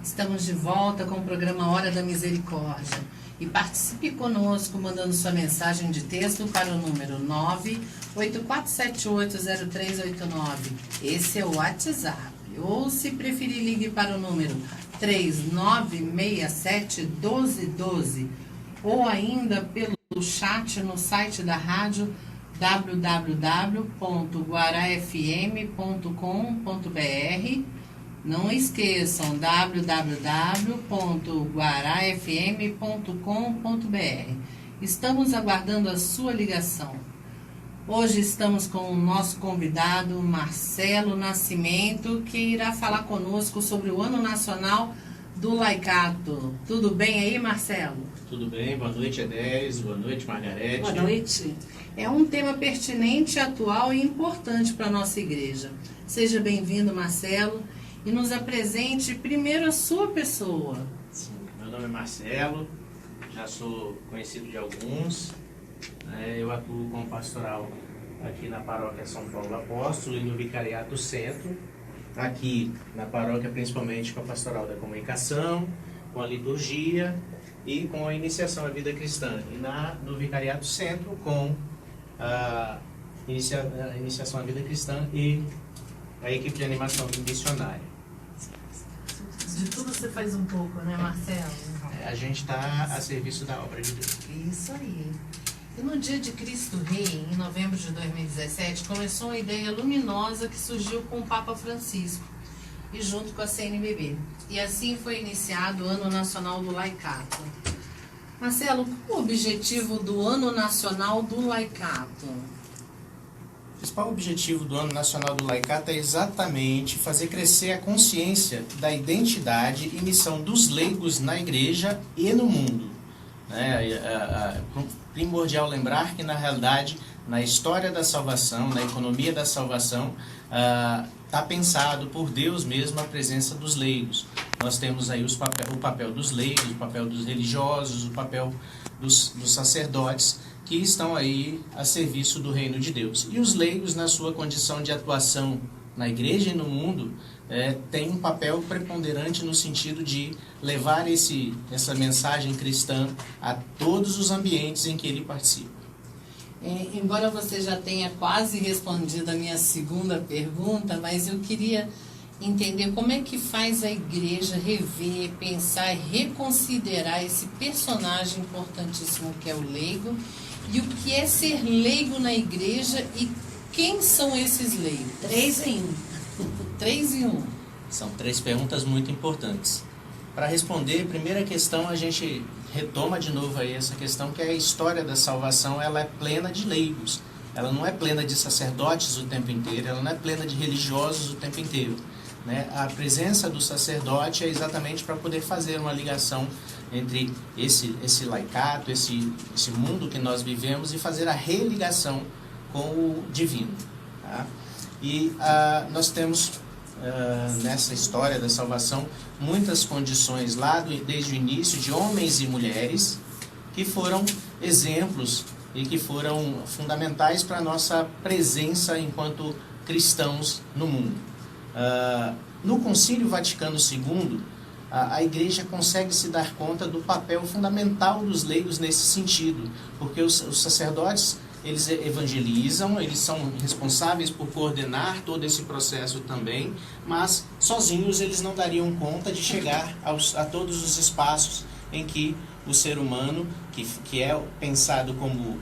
Estamos de volta com o programa Hora da Misericórdia. E participe conosco mandando sua mensagem de texto para o número 984780389. Esse é o WhatsApp. Ou, se preferir, ligue para o número 3967-1212. Ou ainda pelo chat no site da rádio www.guarafm.com.br. Não esqueçam, www.guarafm.com.br. Estamos aguardando a sua ligação. Hoje estamos com o nosso convidado, Marcelo Nascimento, que irá falar conosco sobre o Ano Nacional do Laicato. Tudo bem aí, Marcelo? Tudo bem, boa noite, Edélis, boa noite, Margarete. Boa noite. É um tema pertinente, atual e importante para a nossa igreja. Seja bem-vindo, Marcelo. E nos apresente primeiro a sua pessoa. Sim, meu nome é Marcelo, já sou conhecido de alguns. Eu atuo como pastoral aqui na paróquia São Paulo Apóstolo e no Vicariato do Centro. Aqui na paróquia, principalmente com a pastoral da comunicação, com a liturgia e com a iniciação à vida cristã. E no Vicariato do Centro com a iniciação à vida cristã e a equipe de animação missionária. De tudo você faz um pouco, né, Marcelo? A gente está a serviço da obra de Deus. Isso aí. E no dia de Cristo Rei, em novembro de 2017, começou uma ideia luminosa que surgiu com o Papa Francisco e junto com a CNBB. E assim foi iniciado o Ano Nacional do Laicato. Marcelo, qual o objetivo do Ano Nacional do Laicato? O principal objetivo do Ano Nacional do Laicato é exatamente fazer crescer a consciência da identidade e missão dos leigos na igreja e no mundo. É primordial lembrar que, na realidade, na história da salvação, na economia da salvação, está pensado por Deus mesmo a presença dos leigos. Nós temos aí o papel dos leigos, o papel dos religiosos, o papel dos sacerdotes, que estão aí a serviço do reino de Deus. E os leigos, na sua condição de atuação na igreja e no mundo, têm um papel preponderante no sentido de levar essa mensagem cristã a todos os ambientes em que ele participa. Embora você já tenha quase respondido a minha segunda pergunta, mas eu queria entender como é que faz a igreja rever, pensar e reconsiderar esse personagem importantíssimo que é o leigo, e o que é ser leigo na igreja e quem são esses leigos? 3 em 1. 3 em 1. São 3 perguntas muito importantes. Para responder, primeira questão, a gente retoma de novo aí essa questão, que é a história da salvação, ela é plena de leigos. Ela não é plena de sacerdotes o tempo inteiro, ela não é plena de religiosos o tempo inteiro. A presença do sacerdote é exatamente para poder fazer uma ligação entre esse laicato, esse mundo que nós vivemos, e fazer a religação com o divino. Tá? E nós temos nessa história da salvação muitas condições lá desde o início de homens e mulheres que foram exemplos e que foram fundamentais para a nossa presença enquanto cristãos no mundo. No Concílio Vaticano II, a Igreja consegue se dar conta do papel fundamental dos leigos nesse sentido, porque os sacerdotes, eles evangelizam, eles são responsáveis por coordenar todo esse processo também, mas sozinhos eles não dariam conta de chegar a todos os espaços em que o ser humano, que é pensado como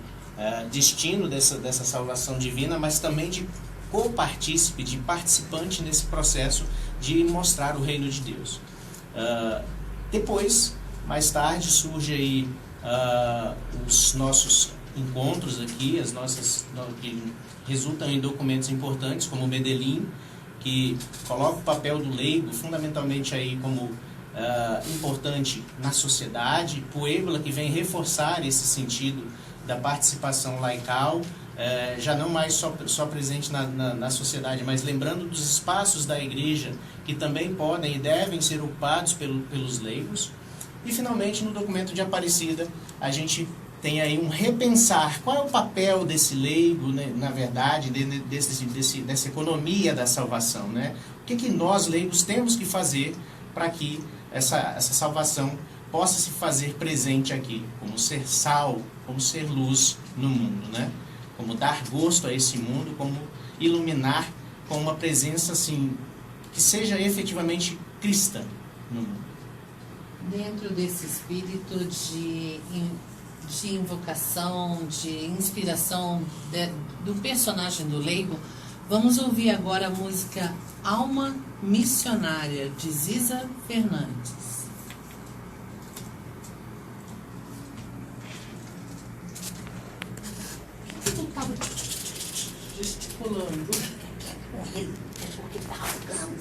destino dessa salvação divina, mas também de copartícipe, de participante nesse processo de mostrar o reino de Deus. Depois, mais tarde, surge aí os nossos encontros aqui, que resultam em documentos importantes, como o Medellín, que coloca o papel do leigo fundamentalmente aí como importante na sociedade, Puebla, que vem reforçar esse sentido da participação laical, já não mais só presente na sociedade, mas lembrando dos espaços da igreja que também podem e devem ser ocupados pelos leigos. E finalmente, no documento de Aparecida, a gente tem aí um repensar qual é o papel desse leigo, né, na verdade, dessa economia da salvação, né? O que nós leigos temos que fazer para que essa salvação possa se fazer presente aqui, como ser sal, como ser luz no mundo, né? Como dar gosto a esse mundo, como iluminar com uma presença assim, que seja efetivamente cristã no mundo. Dentro desse espírito de invocação, de inspiração do personagem do leigo, vamos ouvir agora a música Alma Missionária, de Ziza Fernandes. Eu estava gesticulando. É porque tá rasgando.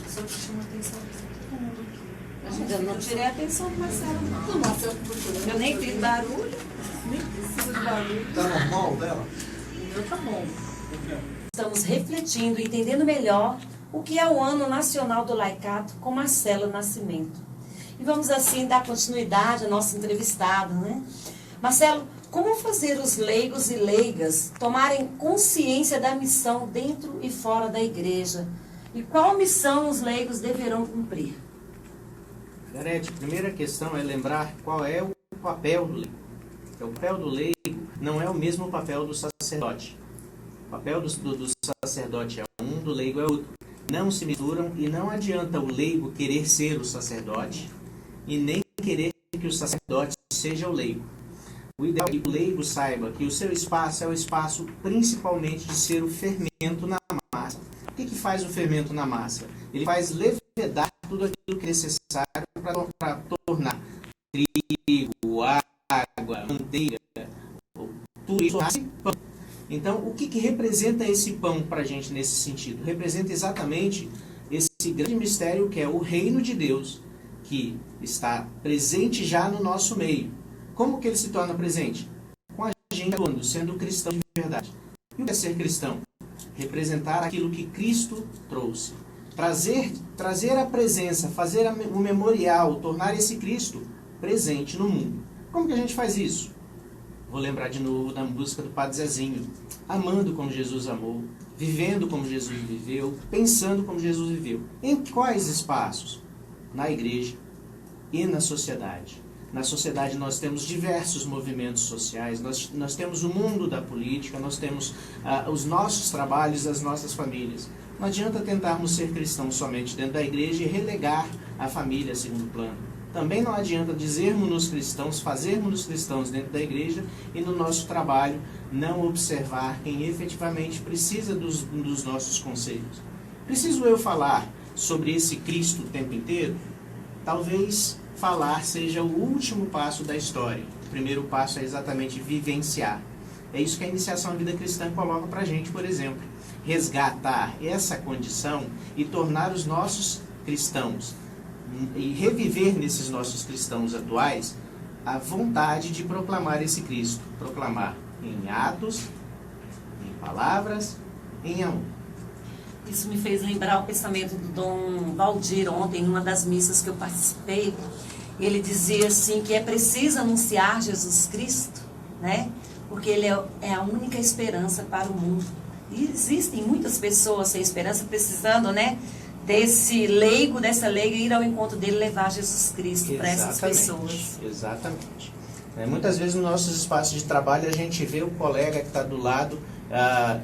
Só que chama atenção de todo mundo aqui. Eu não tirei a atenção do Marcelo, não. Eu nem fiz barulho. Nem preciso de barulho. Tá normal dela? O meu tá bom. Estamos refletindo e entendendo melhor o que é o Ano Nacional do Laicato com Marcelo Nascimento. E vamos assim dar continuidade ao nosso entrevistado, né? Marcelo, como fazer os leigos e leigas tomarem consciência da missão dentro e fora da igreja? E qual missão os leigos deverão cumprir? Garete, a primeira questão é lembrar qual é o papel do leigo. O papel do leigo não é o mesmo papel do sacerdote. O papel do sacerdote é um, do leigo é outro. Não se misturam e não adianta o leigo querer ser o sacerdote e nem querer que o sacerdote seja o leigo. O ideal é que o leigo saiba que o seu espaço é o espaço principalmente de ser o fermento na massa. O que faz o fermento na massa? Ele faz levedar tudo aquilo que é necessário para tornar trigo, água, manteiga, tudo isso pão. Então, o que representa esse pão para a gente nesse sentido? Representa exatamente esse grande mistério que é o reino de Deus, que está presente já no nosso meio. Como que ele se torna presente? Com a gente atuando, sendo cristão de verdade. E o que é ser cristão? Representar aquilo que Cristo trouxe. Trazer a presença, fazer o memorial, tornar esse Cristo presente no mundo. Como que a gente faz isso? Vou lembrar de novo da música do Padre Zezinho. Amando como Jesus amou, vivendo como Jesus viveu, pensando como Jesus viveu. Em quais espaços? Na igreja e na sociedade. Na sociedade nós temos diversos movimentos sociais, nós temos o mundo da política, nós temos os nossos trabalhos, as nossas famílias. Não adianta tentarmos ser cristãos somente dentro da igreja e relegar a família a segundo plano. Também não adianta dizermos-nos cristãos, fazermos-nos cristãos dentro da igreja e no nosso trabalho não observar quem efetivamente precisa dos nossos conselhos. Preciso eu falar sobre esse Cristo o tempo inteiro? Talvez falar seja o último passo da história. O primeiro passo é exatamente vivenciar. É isso que a iniciação à vida cristã coloca para a gente, por exemplo. Resgatar essa condição e tornar os nossos cristãos e reviver nesses nossos cristãos atuais a vontade de proclamar esse Cristo. Proclamar em atos, em palavras, em amor. Isso me fez lembrar o pensamento do Dom Valdir ontem, numa das missas que eu participei. Ele dizia assim que é preciso anunciar Jesus Cristo, né? Porque ele é a única esperança para o mundo. E existem muitas pessoas sem esperança precisando, né, desse leigo, dessa leiga, ir ao encontro dele, levar Jesus Cristo para essas pessoas. Exatamente. Muitas vezes nos nossos espaços de trabalho a gente vê o colega que está do lado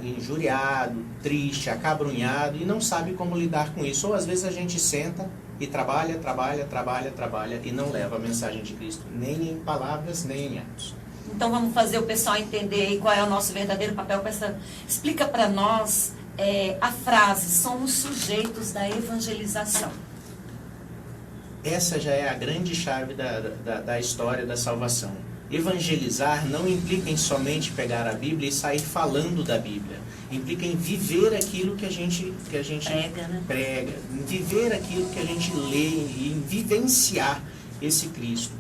injuriado, triste, acabrunhado e não sabe como lidar com isso. Ou às vezes a gente senta e trabalha e não leva a mensagem de Cristo, nem em palavras, nem em atos. Então vamos fazer o pessoal entender aí qual é o nosso verdadeiro papel com essa... Explica para nós a frase, somos sujeitos da evangelização. Essa já é a grande chave da história da salvação. Evangelizar não implica em somente pegar a Bíblia e sair falando da Bíblia. Implica em viver aquilo que a gente prega, em viver aquilo que a gente lê, em vivenciar esse Cristo.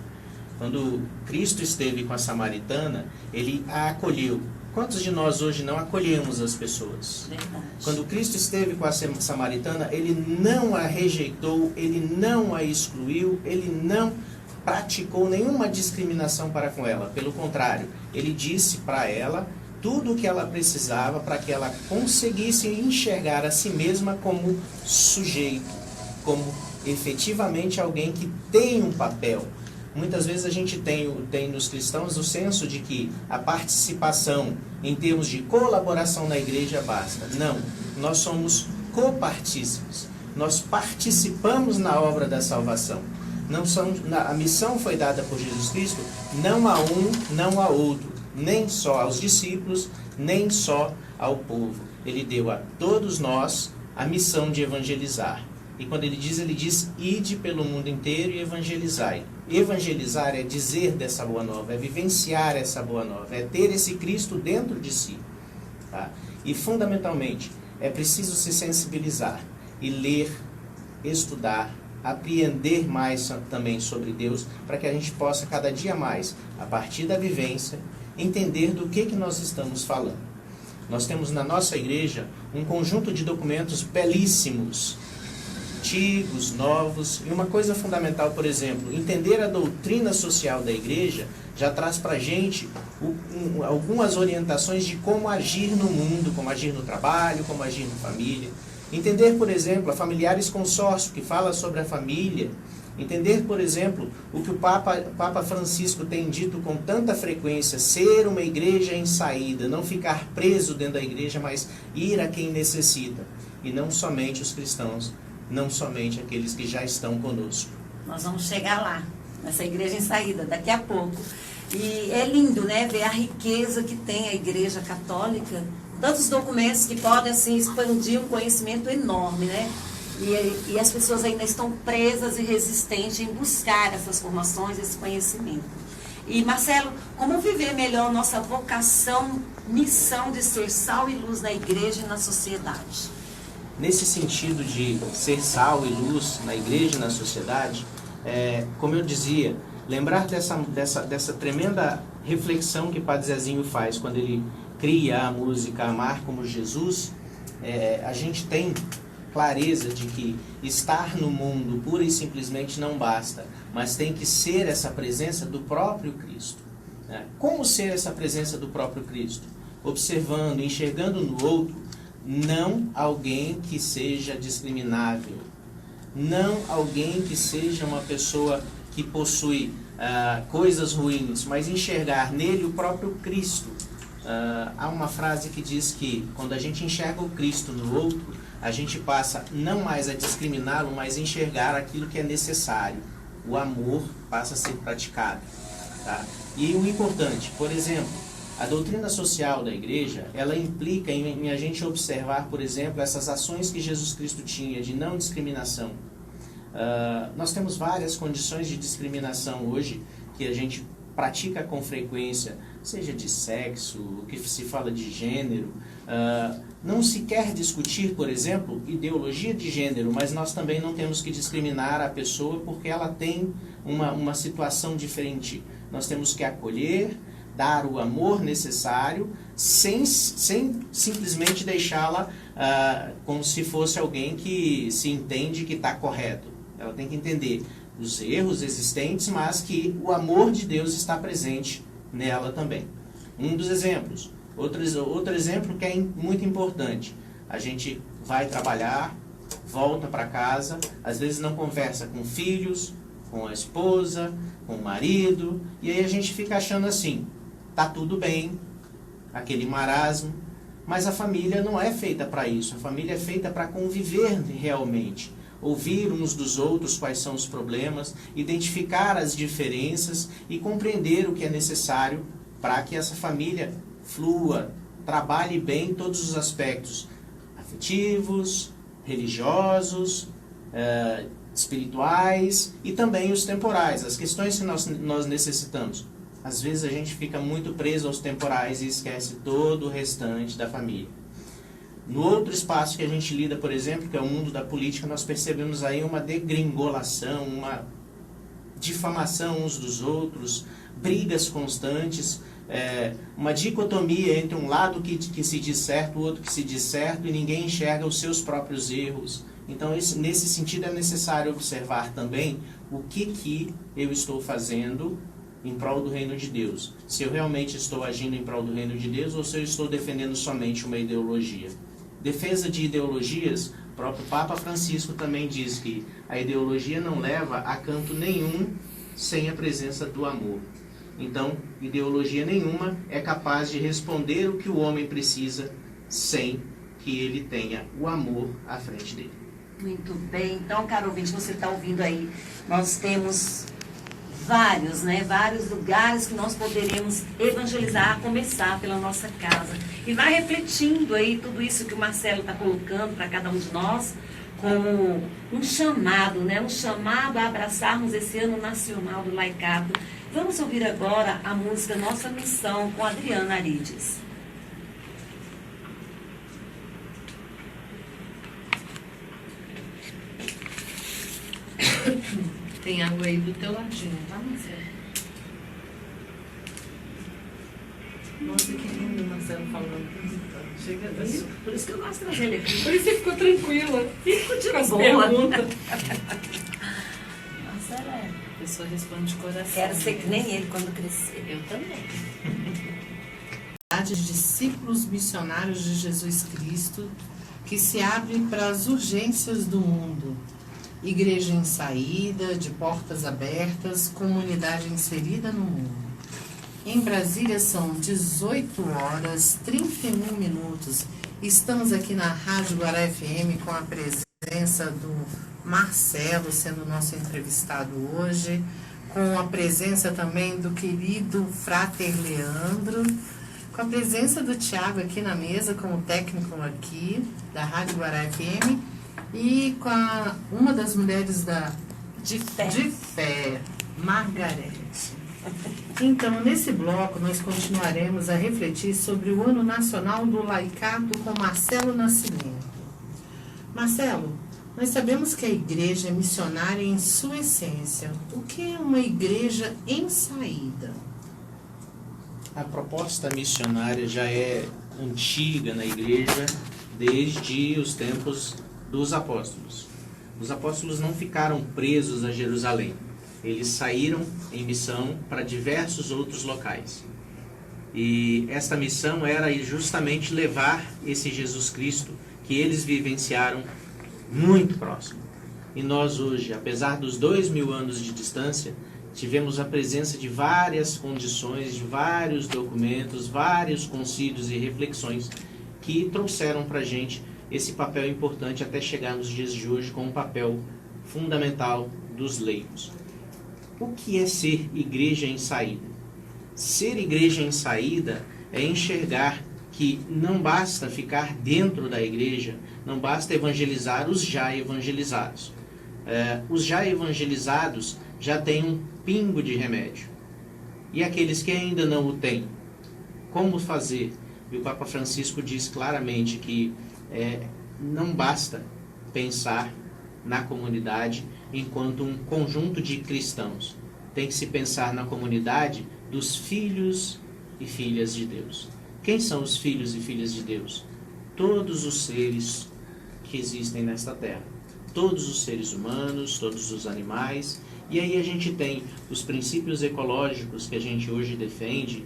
Quando Cristo esteve com a samaritana, ele a acolheu. Quantos de nós hoje não acolhemos as pessoas? Verdade. Quando Cristo esteve com a samaritana, ele não a rejeitou, ele não a excluiu, ele não praticou nenhuma discriminação para com ela. Pelo contrário, ele disse para ela tudo o que ela precisava para que ela conseguisse enxergar a si mesma como sujeito, como efetivamente alguém que tem um papel. Muitas vezes a gente tem nos cristãos o senso de que a participação em termos de colaboração na igreja basta. Não, nós somos copartícipes. Nós participamos na obra da salvação. A missão foi dada por Jesus Cristo, não a um, não a outro, nem só aos discípulos, nem só ao povo. Ele deu a todos nós a missão de evangelizar. E quando ele diz, ide pelo mundo inteiro e evangelizai. Evangelizar é dizer dessa boa nova, é vivenciar essa boa nova, é ter esse Cristo dentro de si. Tá? E fundamentalmente, é preciso se sensibilizar e ler, estudar, apreender mais também sobre Deus, para que a gente possa cada dia mais, a partir da vivência, entender do que nós estamos falando. Nós temos na nossa igreja um conjunto de documentos belíssimos, antigos, novos, e uma coisa fundamental, por exemplo, entender a doutrina social da igreja já traz para a gente algumas orientações de como agir no mundo, como agir no trabalho, como agir na família. Entender, por exemplo, a Familiares Consórcio, que fala sobre a família. Entender, por exemplo, o que o Papa Francisco tem dito com tanta frequência, ser uma igreja em saída, não ficar preso dentro da igreja, mas ir a quem necessita. E não somente os cristãos, não somente aqueles que já estão conosco. Nós vamos chegar lá, nessa igreja em saída, daqui a pouco. E é lindo, né, ver a riqueza que tem a Igreja Católica, tantos documentos que podem, assim, expandir um conhecimento enorme, né? E as pessoas ainda estão presas e resistentes em buscar essas formações, esse conhecimento. E, Marcelo, como viver melhor nossa vocação, missão de ser sal e luz na igreja e na sociedade? Nesse sentido de ser sal e luz na igreja e na sociedade, como eu dizia, lembrar dessa tremenda reflexão que Padre Zezinho faz quando ele cria a música Amar como Jesus, a gente tem clareza de que estar no mundo pura e simplesmente não basta, mas tem que ser essa presença do próprio Cristo. Como ser essa presença do próprio Cristo? Observando, enxergando no outro, não alguém que seja discriminável, não alguém que seja uma pessoa que possui coisas ruins, mas enxergar nele o próprio Cristo. Há uma frase que diz que quando a gente enxerga o Cristo no outro, a gente passa não mais a discriminá-lo, mas a enxergar aquilo que é necessário. O amor passa a ser praticado. Tá? E o importante, por exemplo, a doutrina social da igreja, ela implica em a gente observar, por exemplo, essas ações que Jesus Cristo tinha de não discriminação. Nós temos várias condições de discriminação hoje que a gente pratica com frequência, seja de sexo, o que se fala de gênero. Não se quer discutir, por exemplo, ideologia de gênero, mas nós também não temos que discriminar a pessoa porque ela tem uma situação diferente. Nós temos que acolher, dar o amor necessário, sem simplesmente deixá-la como se fosse alguém que se entende que está correto. Ela tem que entender os erros existentes, mas que o amor de Deus está presente nela também. Um dos exemplos. Outro exemplo que é muito importante. A gente vai trabalhar, volta para casa, às vezes não conversa com filhos, com a esposa, com o marido, e aí a gente fica achando assim, tá tudo bem, aquele marasmo, mas a família não é feita para isso. A família é feita para conviver realmente. Ouvir uns dos outros quais são os problemas, identificar as diferenças e compreender o que é necessário para que essa família flua, trabalhe bem todos os aspectos afetivos, religiosos, espirituais e também os temporais, as questões que nós necessitamos. Às vezes a gente fica muito preso aos temporais e esquece todo o restante da família. No outro espaço que a gente lida, por exemplo, que é o mundo da política, nós percebemos aí uma degringolação, uma difamação uns dos outros, brigas constantes, uma dicotomia entre um lado que se diz certo, o outro que se diz certo, e ninguém enxerga os seus próprios erros. Então, nesse sentido, é necessário observar também o que eu estou fazendo em prol do reino de Deus. Se eu realmente estou agindo em prol do reino de Deus ou se eu estou defendendo somente uma ideologia. Defesa de ideologias próprio Papa Francisco também diz que a ideologia não leva a canto nenhum sem a presença do amor. Então, ideologia nenhuma é capaz de responder o que o homem precisa sem que ele tenha o amor à frente dele. Muito bem. Então, caro ouvinte, você está ouvindo aí, nós temos vários lugares que nós poderemos evangelizar, a começar pela nossa casa. E vai refletindo aí tudo isso que o Marcelo está colocando para cada um de nós, como um chamado, um chamado a abraçarmos esse ano nacional do laicato. Vamos ouvir agora a música Nossa Missão, com Adriana Arides. Tem água aí do teu ladinho, tá, Marcelo? Nossa, que lindo o Marcelo falando. Chega daí. Por isso que eu gosto de trazer ele aqui. Por isso você ficou tranquila. Fico de Com as boa. perguntas. Marcelo, A pessoa responde de coração. quero ser que nem ele quando crescer. Eu também. Discípulos missionários de Jesus Cristo que se abrem para as urgências do mundo. Igreja em saída, de portas abertas, comunidade inserida no mundo. Em Brasília são 18 horas 31 minutos. Estamos aqui na Rádio Guará FM com a presença do Marcelo, sendo nosso entrevistado hoje, com a presença também do querido Frater Leandro, com a presença do Tiago aqui na mesa, como técnico aqui da Rádio Guará FM, e com uma das mulheres de fé, Margarete. Então, nesse bloco, nós continuaremos a refletir sobre o Ano Nacional do Laicato com Marcelo Nascimento. Marcelo, nós sabemos que a igreja é missionária em sua essência. O que é uma igreja em saída? A proposta missionária já é antiga na igreja desde os tempos dos apóstolos. Os apóstolos não ficaram presos a Jerusalém. Eles saíram em missão para diversos outros locais. E esta missão era justamente levar esse Jesus Cristo que eles vivenciaram muito próximo. E nós hoje, apesar dos 2000 anos de distância, tivemos a presença de várias condições, de vários documentos, vários concílios e reflexões que trouxeram para a gente esse papel importante até chegar nos dias de hoje com um papel fundamental dos leigos. O que é ser igreja em saída? Ser igreja em saída é enxergar que não basta ficar dentro da igreja, não basta evangelizar os já evangelizados. Os já evangelizados já têm um pingo de remédio. E aqueles que ainda não o têm, como fazer? E o Papa Francisco diz claramente que não basta pensar na comunidade enquanto um conjunto de cristãos. Tem que se pensar na comunidade dos filhos e filhas de Deus. Quem são os filhos e filhas de Deus? Todos os seres que existem nesta terra. Todos os seres humanos, todos os animais. E aí a gente tem os princípios ecológicos que a gente hoje defende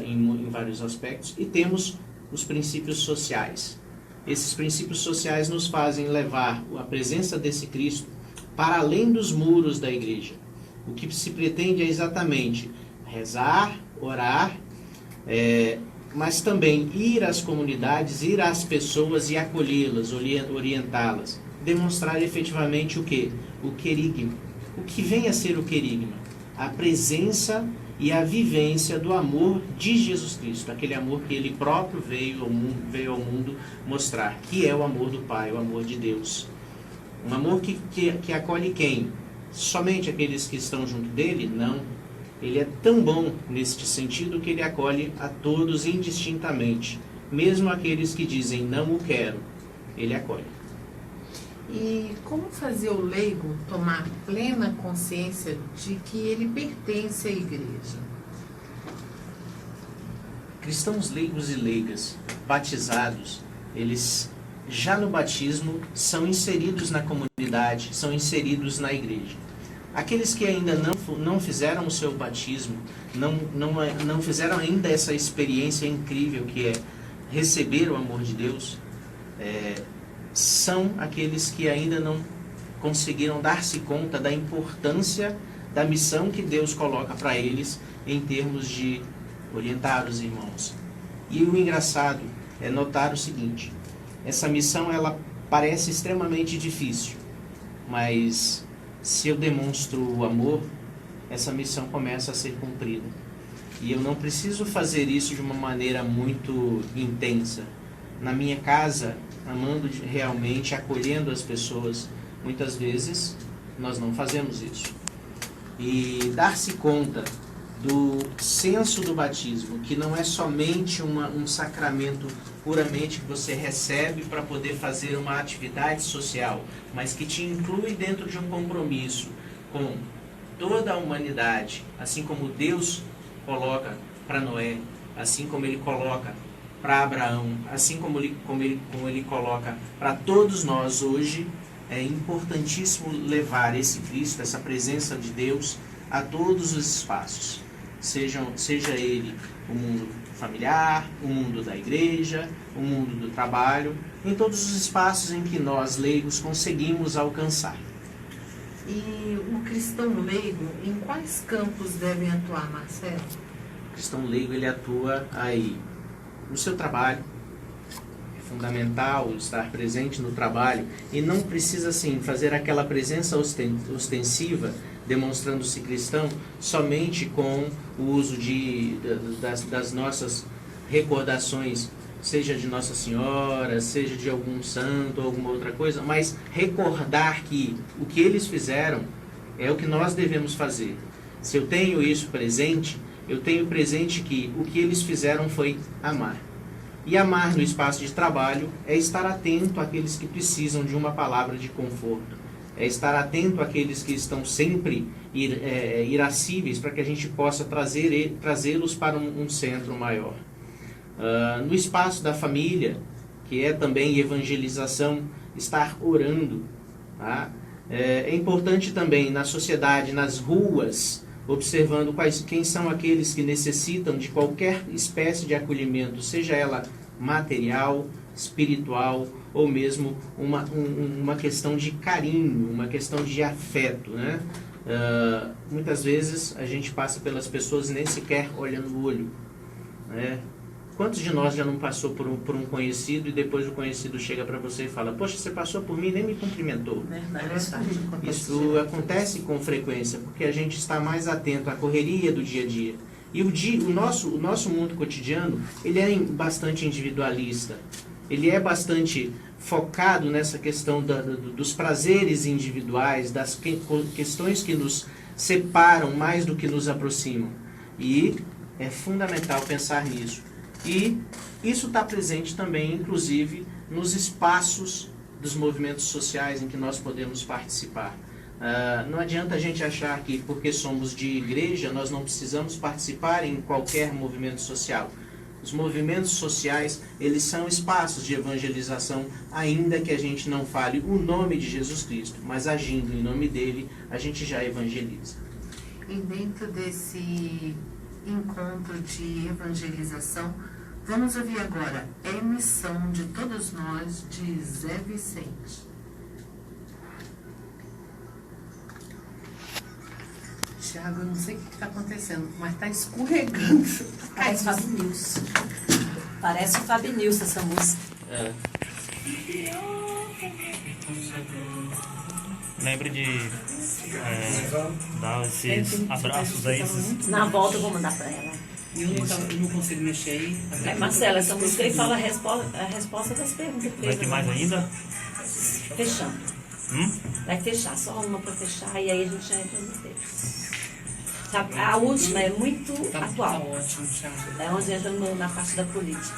em vários aspectos. E temos os princípios sociais. Esses princípios sociais nos fazem levar a presença desse Cristo para além dos muros da igreja. O que se pretende é exatamente rezar, orar, mas também ir às comunidades, ir às pessoas e acolhê-las, orientá-las. Demonstrar efetivamente o quê? O querigma. O que vem a ser o querigma? A presença e a vivência do amor de Jesus Cristo, aquele amor que ele próprio veio ao mundo mostrar, que é o amor do Pai, o amor de Deus. Um amor que acolhe quem? Somente aqueles que estão junto dele? Não. Ele é tão bom neste sentido que ele acolhe a todos indistintamente. Mesmo aqueles que dizem não o quero, ele acolhe. E como fazer o leigo tomar plena consciência de que ele pertence à igreja? Cristãos leigos e leigas, batizados, eles já no batismo são inseridos na comunidade, são inseridos na igreja. Aqueles que ainda não fizeram o seu batismo, não fizeram ainda essa experiência incrível que é receber o amor de Deus, são aqueles que ainda não conseguiram dar-se conta da importância da missão que Deus coloca para eles em termos de orientar os irmãos. E o engraçado é notar o seguinte: essa missão ela parece extremamente difícil, mas se eu demonstro o amor, essa missão começa a ser cumprida. E eu não preciso fazer isso de uma maneira muito intensa. Na minha casa, amando realmente, acolhendo as pessoas, muitas vezes nós não fazemos isso. E dar-se conta do senso do batismo, que não é somente um sacramento puramente que você recebe para poder fazer uma atividade social, mas que te inclui dentro de um compromisso com toda a humanidade, assim como Deus coloca para Noé, assim como Ele coloca para Abraão, assim como ele coloca para todos nós hoje. É importantíssimo levar esse Cristo, essa presença de Deus, a todos os espaços. Seja ele o mundo familiar, o mundo da igreja, o mundo do trabalho, em todos os espaços em que nós, leigos, conseguimos alcançar. E o cristão leigo, em quais campos devem atuar, Marcelo? O cristão leigo, ele atua aí no seu trabalho. É fundamental estar presente no trabalho e não precisa, assim, fazer aquela presença ostensiva, demonstrando-se cristão somente com o uso das nossas recordações, seja de Nossa Senhora, seja de algum santo ou alguma outra coisa, mas recordar que o que eles fizeram é o que nós devemos fazer. Se eu tenho isso presente, eu tenho presente que o que eles fizeram foi amar. E amar no espaço de trabalho é estar atento àqueles que precisam de uma palavra de conforto. É estar atento àqueles que estão sempre irascíveis para que a gente possa trazê-los para um centro maior. No espaço da família, que é também evangelização, estar orando. Tá? É importante também na sociedade, nas ruas, observando quem são aqueles que necessitam de qualquer espécie de acolhimento, seja ela material, espiritual ou mesmo uma questão de carinho, uma questão de afeto, né? Muitas vezes a gente passa pelas pessoas e nem sequer olha no olho, né? Quantos de nós já não passou por um conhecido e depois o conhecido chega para você e fala: poxa, você passou por mim e nem me cumprimentou? Isso acontece com frequência, porque a gente está mais atento à correria do dia a dia. E o nosso mundo cotidiano, ele é bastante individualista. Ele é bastante focado nessa questão dos prazeres individuais, das questões que nos separam mais do que nos aproximam. E é fundamental pensar nisso. E isso está presente também, inclusive, nos espaços dos movimentos sociais em que nós podemos participar. Não adianta a gente achar que porque somos de igreja nós não precisamos participar em qualquer movimento social. Os movimentos sociais, eles são espaços de evangelização, ainda que a gente não fale o nome de Jesus Cristo, mas agindo em nome dele, a gente já evangeliza. E dentro desse encontro de evangelização, vamos ouvir agora a missão de todos nós, de Zé Vicente. Tiago, eu não sei o que está acontecendo, mas está escorregando. Parece o Fábio Nilson. Parece o Fábio Nilson essa música. Lembre de dar esses abraços aí. Na volta eu vou mandar para ela. Eu não consigo mexer aí. Marcela, essa música aí fala a resposta das perguntas. Vai ter mais ainda? Fechando. Vai fechar, só uma para fechar e aí a gente já entra nos textos. A última é muito atual. Tá ótimo, Thiago. É onde entra na parte da política.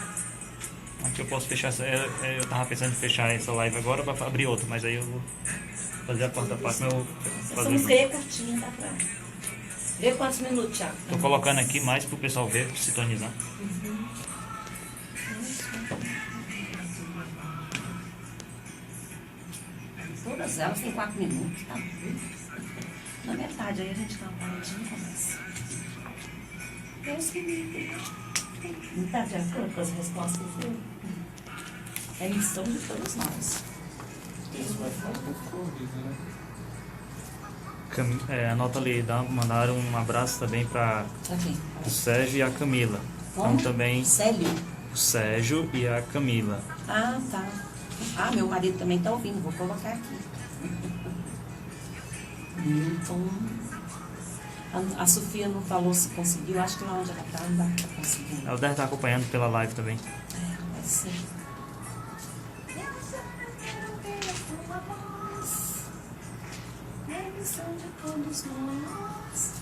Aqui eu posso fechar. Eu tava pensando em fechar essa live agora para abrir outra, mas aí eu vou fazer a quarta parte. Mas eu vou Essa fazer. música aí é curtinha, dá pra ver quantos minutos, Thiago? Tô colocando aqui mais pro pessoal ver, sintonizar. Todas elas têm 4 minutos, tá? Na metade, aí a gente dá uma paradinha e começa. Deus que me... Não tá de acordo com as respostas dele? É missão de todos nós. Isso vai ficar um pouco corrido, né? Anota ali, mandaram um abraço também para Tá bem. o Sérgio e a Camila. Como? Então também Célio? o Sérgio e a Camila. Ah, tá. Ah, meu marido também tá ouvindo, vou colocar aqui. Então, a Sofia não falou se conseguiu, acho que lá onde ela tá não dá pra conseguir. Ela deve estar acompanhando pela live também. Vai ser. É missão de todos nós.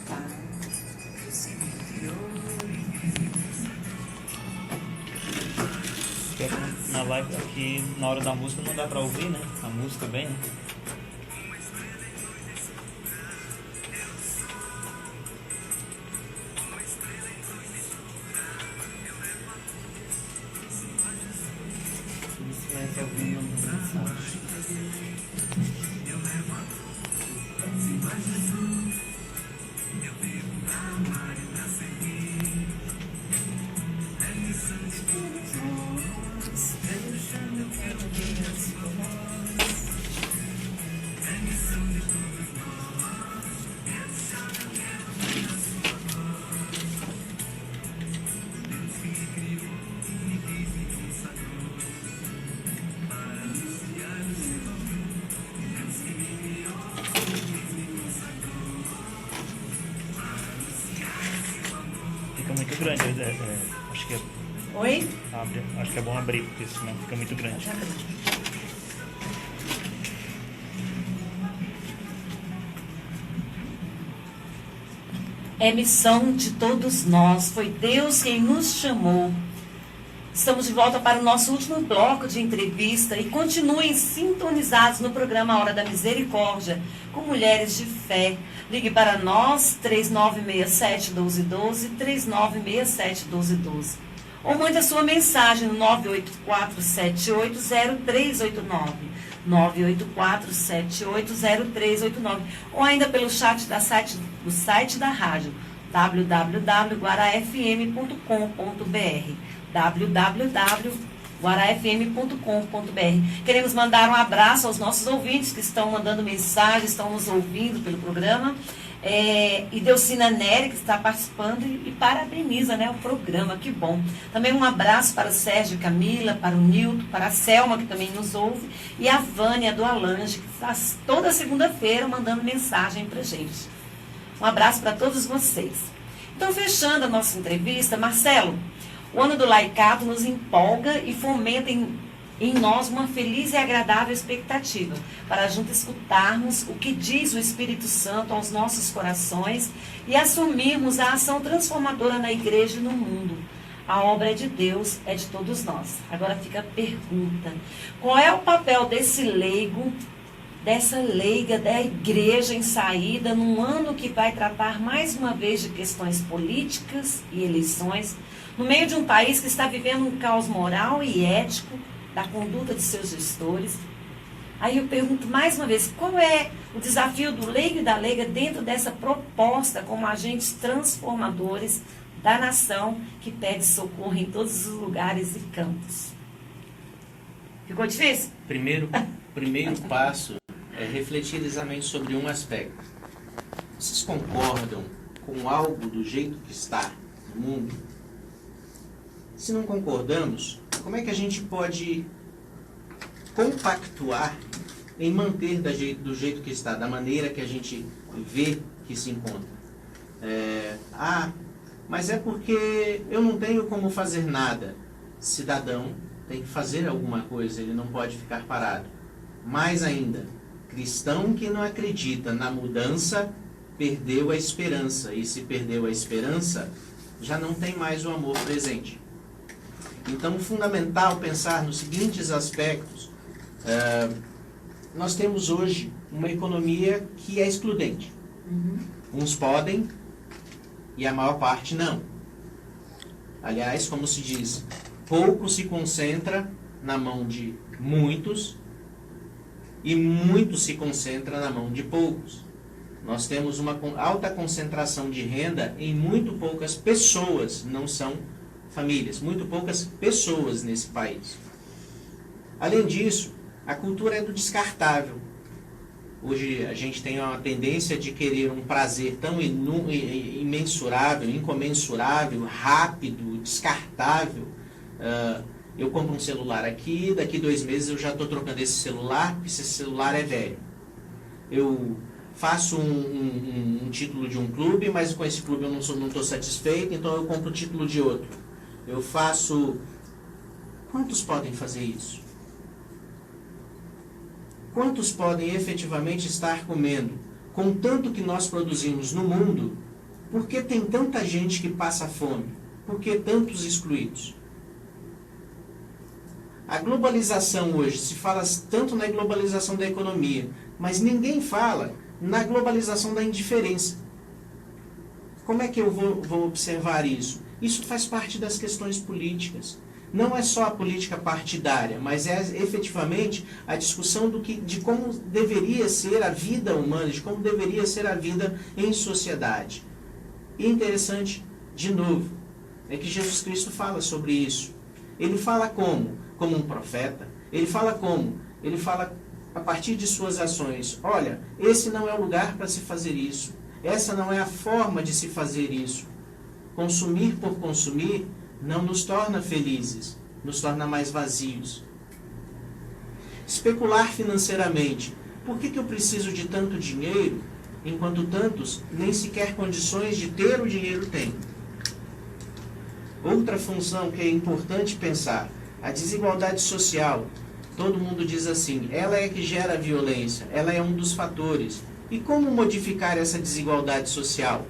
Tá. Na live aqui, na hora da música, não dá pra ouvir, né? A música bem, né? Isso vai ter alguma mensagem. Fica muito grande. Acho que Oi? acho que é bom abrir, porque senão fica muito grande. É missão de todos nós, foi Deus quem nos chamou. Estamos de volta para o nosso último bloco de entrevista e continuem sintonizados no programa Hora da Misericórdia, com mulheres de fé. Ligue para nós, 3967-1212, 3967-1212. Ou mande a sua mensagem no 984780389, 984780389, ou ainda pelo chat do site da rádio, www.guarafm.com.br, www.guarafm.com.br. Queremos mandar um abraço aos nossos ouvintes que estão mandando mensagens, estão nos ouvindo pelo programa. E Delcina Nery, que está participando e parabeniza, né, o programa, que bom. Também um abraço para o Sérgio e Camila, para o Nilton, para a Selma, que também nos ouve, e a Vânia do Alange, que está toda segunda-feira mandando mensagem para a gente. Um abraço para todos vocês. Então, fechando a nossa entrevista, Marcelo, o ano do laicato nos empolga e fomenta em nós uma feliz e agradável expectativa, para juntos escutarmos o que diz o Espírito Santo aos nossos corações e assumirmos a ação transformadora na igreja e no mundo. A obra é de Deus, é de todos nós. Agora fica a pergunta: qual é o papel desse leigo, dessa leiga da igreja em saída, num ano que vai tratar mais uma vez de questões políticas e eleições, no meio de um país que está vivendo um caos moral e ético da conduta de seus gestores? Aí eu pergunto mais uma vez, qual é o desafio do leigo e da leiga dentro dessa proposta como agentes transformadores da nação que pede socorro em todos os lugares e campos? Ficou difícil? Primeiro passo é refletir exatamente sobre um aspecto. Vocês concordam com algo do jeito que está no mundo? Se não concordamos, como é que a gente pode compactuar em manter do jeito que está, da maneira que a gente vê que se encontra? Mas é porque eu não tenho como fazer nada. Cidadão tem que fazer alguma coisa, ele não pode ficar parado. Mais ainda, cristão que não acredita na mudança perdeu a esperança, e se perdeu a esperança, já não tem mais o amor presente. Então, fundamental pensar nos seguintes aspectos. Nós temos hoje uma economia que é excludente. Uns podem e a maior parte não. Aliás, como se diz, pouco se concentra na mão de muitos e muito se concentra na mão de poucos. Nós temos uma alta concentração de renda em muito poucas pessoas, não são famílias, muito poucas pessoas nesse país. Além disso, a cultura é do descartável. Hoje a gente tem uma tendência de querer um prazer tão imensurável, incomensurável, rápido, descartável. Eu compro um celular aqui, daqui 2 meses eu já estou trocando esse celular, porque esse celular é velho. Eu faço um título de um clube, mas com esse clube eu não estou satisfeito, então eu compro o título de outro. Eu faço... Quantos podem fazer isso? Quantos podem efetivamente estar comendo com tanto que nós produzimos no mundo? Por que tem tanta gente que passa fome? Por que tantos excluídos? A globalização hoje, se fala tanto na globalização da economia, mas ninguém fala na globalização da indiferença. Como é que eu vou observar isso? Isso faz parte das questões políticas. Não é só a política partidária, mas é efetivamente a discussão de como deveria ser a vida humana, de como deveria ser a vida em sociedade. E interessante, de novo, é que Jesus Cristo fala sobre isso. Ele fala como? Como um profeta. Ele fala como? Ele fala a partir de suas ações. Olha, esse não é o lugar para se fazer isso. Essa não é a forma de se fazer isso. Consumir por consumir não nos torna felizes, nos torna mais vazios. Especular financeiramente. Por que eu preciso de tanto dinheiro, enquanto tantos nem sequer condições de ter o dinheiro têm? Outra função que é importante pensar, a desigualdade social. Todo mundo diz assim, ela é que gera a violência, ela é um dos fatores. E como modificar essa desigualdade social?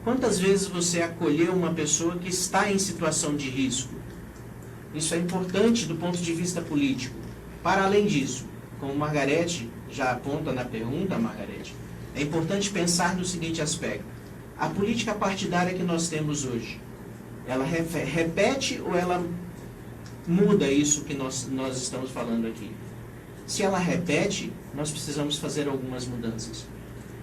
Quantas vezes você acolheu uma pessoa que está em situação de risco? Isso é importante do ponto de vista político. Para além disso, como Margarete já aponta na pergunta, Margarete, é importante pensar no seguinte aspecto. A política partidária que nós temos hoje, ela repete ou ela muda isso que nós estamos falando aqui? Se ela repete, nós precisamos fazer algumas mudanças.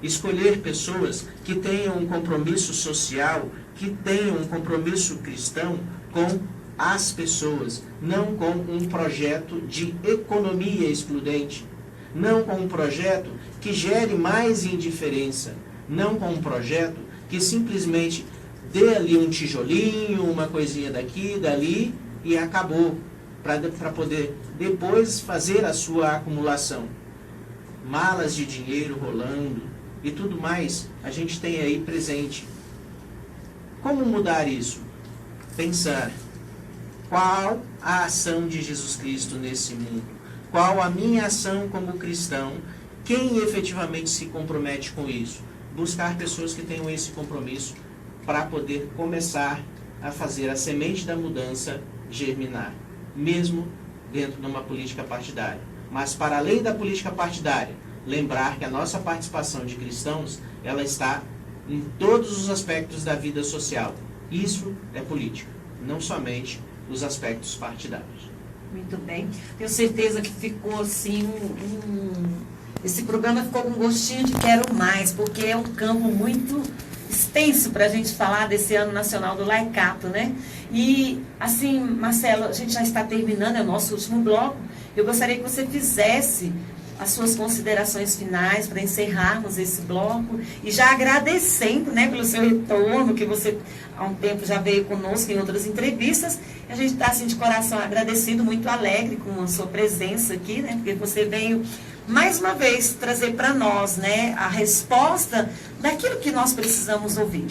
Escolher pessoas que tenham um compromisso social, que tenham um compromisso cristão com as pessoas, não com um projeto de economia excludente, não com um projeto que gere mais indiferença, não com um projeto que simplesmente dê ali um tijolinho, uma coisinha daqui, dali e acabou, para poder depois fazer a sua acumulação. Malas de dinheiro rolando e tudo mais, a gente tem aí presente. Como mudar isso? Pensar, qual a ação de Jesus Cristo nesse mundo? Qual a minha ação como cristão? Quem efetivamente se compromete com isso? Buscar pessoas que tenham esse compromisso para poder começar a fazer a semente da mudança germinar, mesmo dentro de uma política partidária. Mas para além da política partidária, lembrar que a nossa participação de cristãos, ela está em todos os aspectos da vida social. Isso é política, não somente os aspectos partidários. Muito bem. Tenho certeza que ficou assim, esse programa ficou com gostinho de quero mais, porque é um campo muito extenso para a gente falar desse Ano Nacional do Laicato, né? E, assim, Marcelo, a gente já está terminando, é o nosso último bloco. Eu gostaria que você fizesse as suas considerações finais para encerrarmos esse bloco e já agradecendo, né, pelo seu retorno, que você há um tempo já veio conosco em outras entrevistas. A gente está assim de coração agradecido, muito alegre com a sua presença aqui, né, porque você veio mais uma vez trazer para nós, né, a resposta daquilo que nós precisamos ouvir.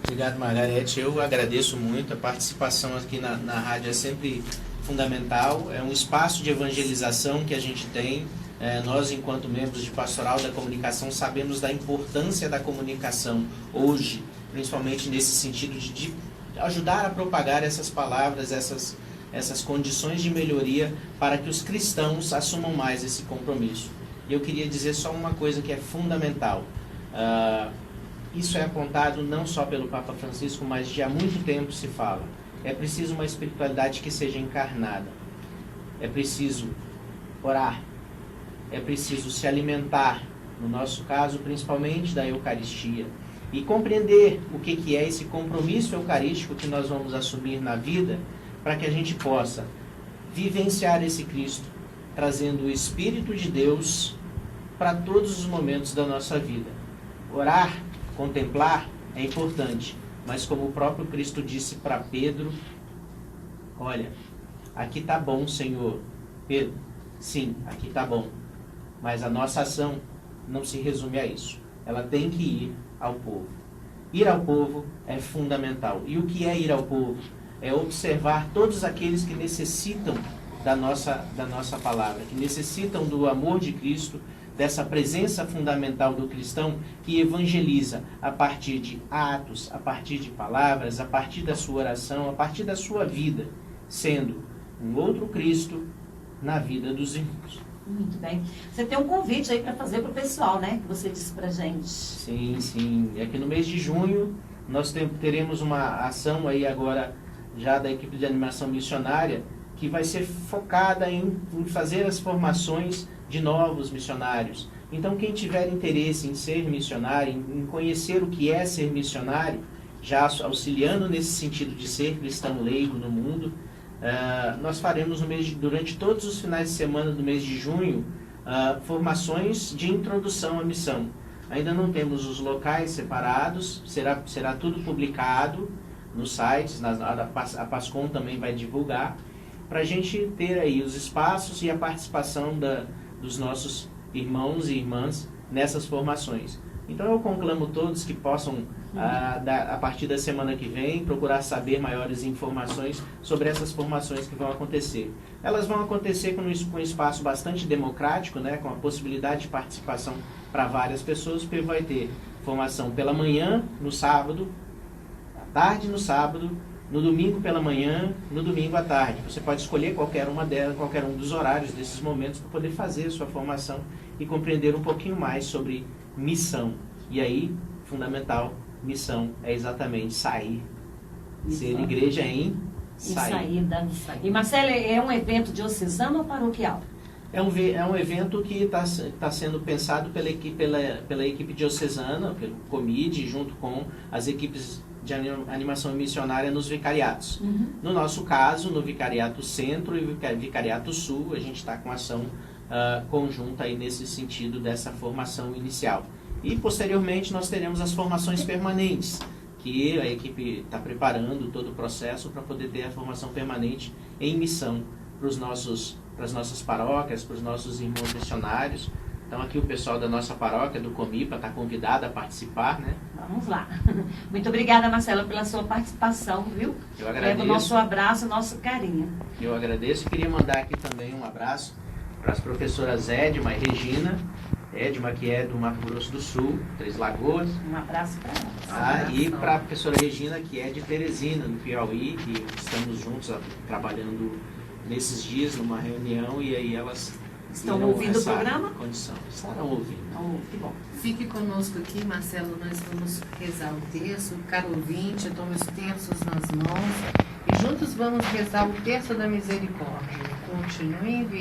Obrigado, Margarete. Eu agradeço muito. A participação aqui na rádio é sempre fundamental. É um espaço de evangelização que a gente tem. Nós, enquanto membros de Pastoral da Comunicação, sabemos da importância da comunicação hoje, principalmente nesse sentido de ajudar a propagar essas palavras, essas condições de melhoria para que os cristãos assumam mais esse compromisso. E eu queria dizer só uma coisa que é fundamental. Isso é apontado não só pelo Papa Francisco, mas de há muito tempo se fala. É preciso uma espiritualidade que seja encarnada. É preciso orar. É preciso se alimentar no nosso caso, principalmente da Eucaristia, e compreender o que é esse compromisso eucarístico que nós vamos assumir na vida, para que a gente possa vivenciar esse Cristo, trazendo o Espírito de Deus para todos os momentos da nossa vida. Orar, contemplar é importante, mas como o próprio Cristo disse para Pedro, olha, aqui está bom, Senhor. Pedro, sim, aqui está bom, mas a nossa ação não se resume a isso. Ela tem que ir ao povo. Ir ao povo é fundamental. E o que é ir ao povo? É observar todos aqueles que necessitam da nossa palavra, que necessitam do amor de Cristo, dessa presença fundamental do cristão que evangeliza a partir de atos, a partir de palavras, a partir da sua oração, a partir da sua vida, sendo um outro Cristo na vida dos irmãos. Muito bem. Você tem um convite aí para fazer para o pessoal, né? Que você disse para gente. Sim, sim. É que no mês de junho nós teremos uma ação aí agora já da equipe de animação missionária que vai ser focada em fazer as formações de novos missionários. Então, quem tiver interesse em ser missionário, em conhecer o que é ser missionário, já auxiliando nesse sentido de ser cristão leigo no mundo, nós faremos durante todos os finais de semana do mês de junho formações de introdução à missão. Ainda não temos os locais separados, será tudo publicado nos sites, a PASCOM também vai divulgar, para a gente ter aí os espaços e a participação dos nossos irmãos e irmãs nessas formações. Então eu conclamo todos que possam, a partir da semana que vem, procurar saber maiores informações sobre essas formações que vão acontecer. Elas vão acontecer com um espaço bastante democrático, né, com a possibilidade de participação para várias pessoas, porque vai ter formação pela manhã, no sábado, à tarde no sábado, no domingo pela manhã, no domingo à tarde. Você pode escolher qualquer um dos horários desses momentos para poder fazer a sua formação e compreender um pouquinho mais sobre missão. E aí, fundamental, missão é exatamente sair. Ser igreja em saída. E Marcelo, é um evento diocesano ou paroquial? É um evento que está sendo pensado pela equipe diocesana, pelo COMID, junto com as equipes de animação missionária nos vicariatos. No nosso caso, no Vicariato Centro e Vicariato Sul, a gente está com ação conjunta aí nesse sentido dessa formação inicial. E posteriormente nós teremos as formações permanentes, que a equipe está preparando todo o processo para poder ter a formação permanente em missão para as nossas paróquias, para os nossos irmãos missionários. Então aqui o pessoal da nossa paróquia, do Comipa, está convidado a participar, né? Vamos lá. Muito obrigada, Marcela, pela sua participação, viu? Eu agradeço. Leva o nosso abraço, o nosso carinho. Eu agradeço e queria mandar aqui também um abraço para as professoras Edma e Regina. Edma, que é do Mato Grosso do Sul, Três Lagoas. Um abraço para ela. E para a professora Regina, que é de Teresina, no Piauí, que estamos juntos trabalhando nesses dias numa reunião, e aí elas estão ouvindo o programa? Condição. Estarão ouvindo. Que bom. Fique conosco aqui, Marcelo, nós vamos rezar o terço. Caro ouvinte, tome os terços nas mãos e juntos vamos rezar o terço da misericórdia. Continue enviando.